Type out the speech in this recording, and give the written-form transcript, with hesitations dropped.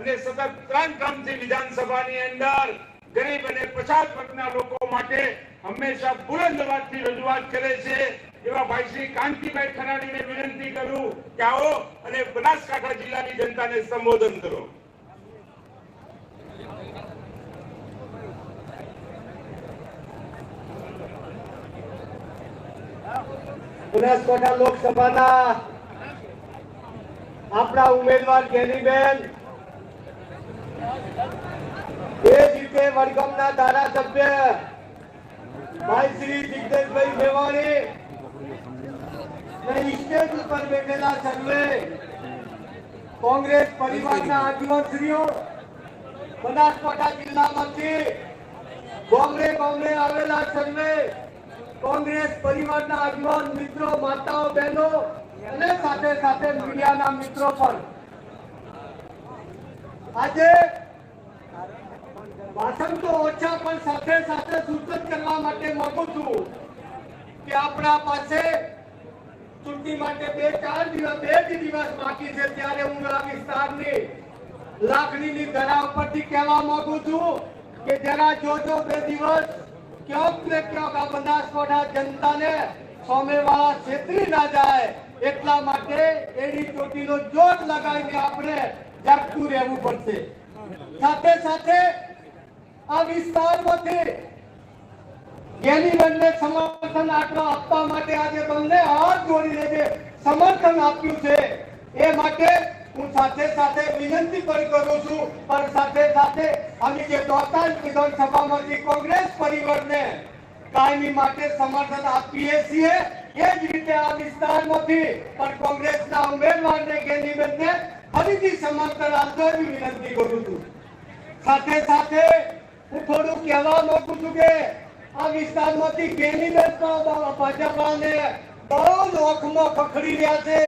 અને સતત 3 ટર્મથી વિધાનસભાની અંદર ગરીબ અને પછાત વર્ગના લોકો માટે હંમેશા બુલંદ અવાજથી રજૂઆત કરે છે એવા ભાઈ શ્રી કાંતિભાઈ ખરાડીને વિનંતી કરું કે આવો અને બનાસકાંઠા જિલ્લાની જનતાને સંબોધન કરો. બનાસકાંઠા લોકસભાના આપણા ઉમેદવાર ગેનીબેન, એ જ રીતે વડગામના ધારાસભ્ય ભાઈ શ્રી જિગ્નેશભાઈ મેવાણી અને સ્ટેજ ઉપર બેઠેલા સર્વે કોંગ્રેસ પરિવારના આગેવાનશ્રીઓ, બનાસકાંઠા જિલ્લામાંથી ગામડે ગામડે આવેલા સર્વે કોંગ્રેસ પરિવારના આગેવાન મિત્રો, માતાઓ, બહેનો અને સાથે સાથે મીડિયાના મિત્રો પણ આજે ભાષણ તો ઓછા પણ સાથે સાથે સૂચન કરવા માટે માંગુ છું કે આપણા પાસે ચૂંટણી માટે 2 જ દિવસ બાકી છે, ત્યારે હું આ વિસ્તારની લાકડીની ધરા ઉપરથી કહેવા માંગુ છું કે જરા જોજો 2 દિવસ ક્યાંક ને ક્યાંક આ બનાસકાંઠા જનતાને સામેવાળા છેતરી ના જાય, એટલા માટે એડી ચોટીનો જોર લગાવીને આપણે જાગતું રહેવું પડશે. સાથે સાથે આ વિસ્તારમાંથી ગેનીબેનને સમર્થન આપવા માટે આજે તમને હાથ જોડીને જે સમર્થન આપ્યું છે એ માટે હું સાથે સાથે વિનંતી પણ કરું છું, પણ સાથે સાથે અમે જે 43 વિધાનસભામાંથી કોંગ્રેસ પરિવારને કાયમી માટે સમર્થન આપીએ છીએ, એ જ રીતે આ વિસ્તારમાંથી પણ કોંગ્રેસના ઉમેદવારને ગેનીબેનને ફરીથી સમર્થન આપવા વિનંતી કરું છું. સાથે સાથે હું થોડું કહેવા માંગુ છું કે આ વિસ્તારમાંથી ગેનીબેન ભાજપાને બહુ જ ઓખમાં પકડી રહ્યા છે.